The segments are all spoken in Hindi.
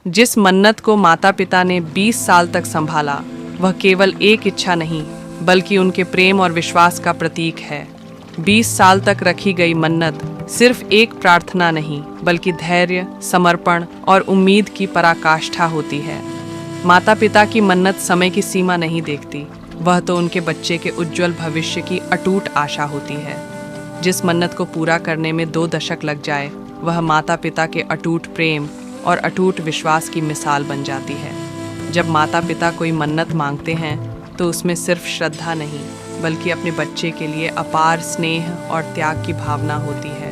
जिस मन्नत को माता पिता ने 20 साल तक संभाला, वह केवल एक इच्छा नहीं बल्कि उनके प्रेम और विश्वास का प्रतीक है। 20 साल तक रखी गई मन्नत सिर्फ एक प्रार्थना नहीं बल्कि धैर्य, समर्पण और उम्मीद की पराकाष्ठा होती है। माता पिता की मन्नत समय की सीमा नहीं देखती, वह तो उनके बच्चे के उज्जवल भविष्य की अटूट आशा होती है। जिस मन्नत को पूरा करने में 2 दशक लग जाए, वह माता पिता के अटूट प्रेम और अटूट विश्वास की मिसाल बन जाती है। जब माता पिता कोई मन्नत मांगते हैं तो उसमें सिर्फ श्रद्धा नहीं बल्कि अपने बच्चे के लिए अपार स्नेह और त्याग की भावना होती है।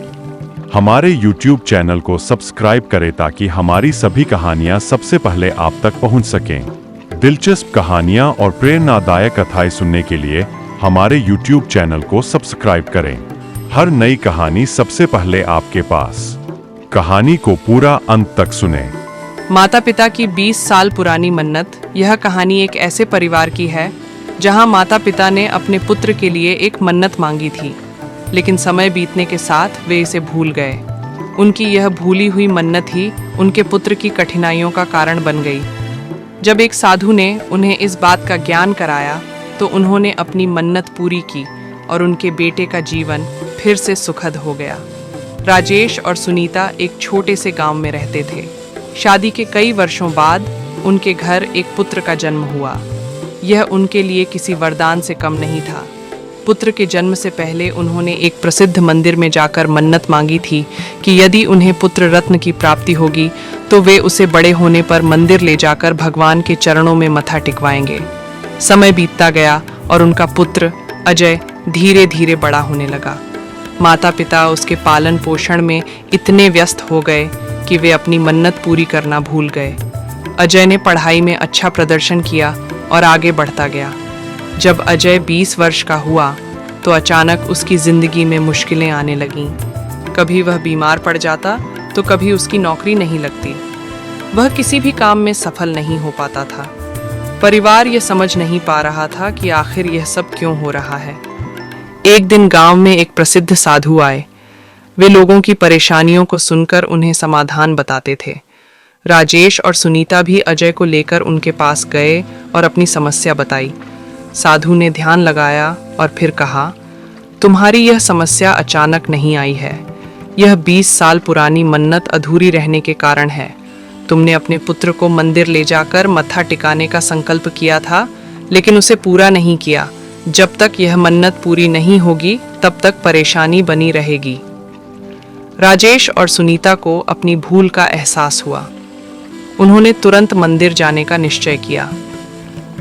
हमारे YouTube चैनल को सब्सक्राइब करें ताकि हमारी सभी कहानियां सबसे पहले आप तक पहुंच सकें। दिलचस्प कहानियां और प्रेरणादायक कथाएं सुनने के लिए हमारे YouTube चैनल को सब्सक्राइब करें। हर नई कहानी सबसे पहले आपके पास। कहानी को पूरा अंत तक सुनें। माता पिता की 20 साल पुरानी मन्नत। यह कहानी एक ऐसे परिवार की है जहां माता पिता ने अपने पुत्र के लिए एक मन्नत मांगी थी, लेकिन समय बीतने के साथ वे इसे भूल गए। उनकी यह भूली हुई मन्नत ही उनके पुत्र की कठिनाइयों का कारण बन गई। जब एक साधु ने उन्हें इस बात का ज्ञान कराया तो उन्होंने अपनी मन्नत पूरी की और उनके बेटे का जीवन फिर से सुखद हो गया। राजेश और सुनीता एक छोटे से गांव में रहते थे। शादी के कई वर्षों बाद उनके घर एक पुत्र का जन्म हुआ। यह उनके लिए किसी वरदान से कम नहीं था। पुत्र के जन्म से पहले उन्होंने एक प्रसिद्ध मंदिर में जाकर मन्नत मांगी थी कि यदि उन्हें पुत्र रत्न की प्राप्ति होगी तो वे उसे बड़े होने पर मंदिर ले जाकर भगवान के चरणों में मत्था टिकवाएंगे। समय बीतता गया और उनका पुत्र अजय धीरे धीरे बड़ा होने लगा। माता पिता उसके पालन पोषण में इतने व्यस्त हो गए कि वे अपनी मन्नत पूरी करना भूल गए। अजय ने पढ़ाई में अच्छा प्रदर्शन किया और आगे बढ़ता गया। जब अजय 20 वर्ष का हुआ तो अचानक उसकी जिंदगी में मुश्किलें आने लगीं। कभी वह बीमार पड़ जाता तो कभी उसकी नौकरी नहीं लगती। वह किसी भी काम में सफल नहीं हो पाता था। परिवार यह समझ नहीं पा रहा था कि आखिर यह सब क्यों हो रहा है। एक दिन गांव में एक प्रसिद्ध साधु आए। वे लोगों की परेशानियों को सुनकर उन्हें समाधान बताते थे। राजेश और सुनीता भी अजय को लेकर उनके पास गए और अपनी समस्या बताई। साधु ने ध्यान लगाया और फिर कहा, तुम्हारी यह समस्या अचानक नहीं आई है। यह 20 साल पुरानी मन्नत अधूरी रहने के कारण है। तुमने अपने पुत्र को मंदिर ले जाकर मत्था टिकाने का संकल्प किया था, लेकिन उसे पूरा नहीं किया। जब तक यह मन्नत पूरी नहीं होगी तब तक परेशानी बनी रहेगी। राजेश और सुनीता को अपनी भूल का एहसास हुआ। उन्होंने तुरंत मंदिर जाने का निश्चय किया।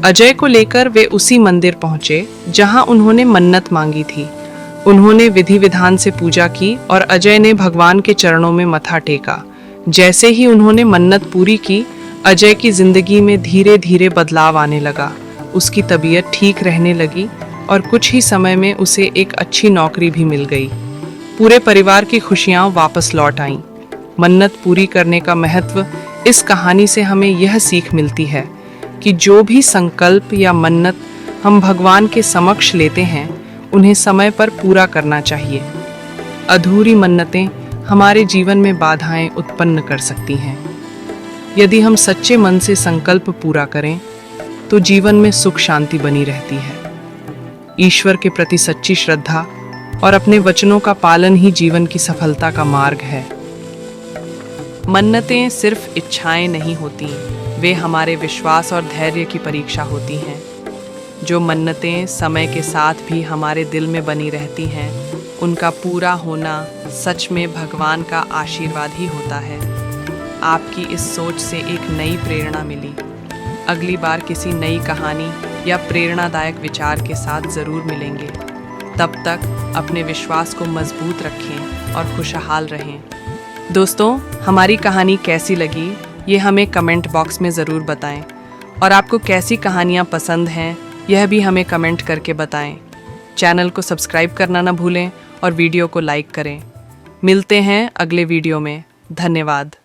अजय को लेकर वे उसी मंदिर पहुंचे जहां उन्होंने मन्नत मांगी थी। उन्होंने विधि विधान से पूजा की और अजय ने भगवान के चरणों में मत्था टेका। जैसे ही उन्होंने मन्नत पूरी की, अजय की जिंदगी में धीरे धीरे बदलाव आने लगा। उसकी तबीयत ठीक रहने लगी और कुछ ही समय में उसे एक अच्छी नौकरी भी मिल गई। पूरे परिवार की खुशियां वापस लौट आईं। मन्नत पूरी करने का महत्व। इस कहानी से हमें यह सीख मिलती है कि जो भी संकल्प या मन्नत हम भगवान के समक्ष लेते हैं, उन्हें समय पर पूरा करना चाहिए। अधूरी मन्नतें हमारे जीवन में बाधाएं उत्पन्न कर सकती हैं। यदि हम सच्चे मन से संकल्प पूरा करें तो जीवन में सुख शांति बनी रहती है। ईश्वर के प्रति सच्ची श्रद्धा और अपने वचनों का पालन ही जीवन की सफलता का मार्ग है। मन्नतें सिर्फ इच्छाएं नहीं होती, वे हमारे विश्वास और धैर्य की परीक्षा होती हैं। जो मन्नतें समय के साथ भी हमारे दिल में बनी रहती हैं, उनका पूरा होना सच में भगवान का आशीर्वाद ही होता है। आपकी इस सोच से एक नई प्रेरणा मिली। अगली बार किसी नई कहानी या प्रेरणादायक विचार के साथ ज़रूर मिलेंगे। तब तक अपने विश्वास को मजबूत रखें और खुशहाल रहें। दोस्तों, हमारी कहानी कैसी लगी ये हमें कमेंट बॉक्स में ज़रूर बताएं। और आपको कैसी कहानियाँ पसंद हैं यह भी हमें कमेंट करके बताएं। चैनल को सब्सक्राइब करना ना भूलें और वीडियो को लाइक करें। मिलते हैं अगले वीडियो में। धन्यवाद।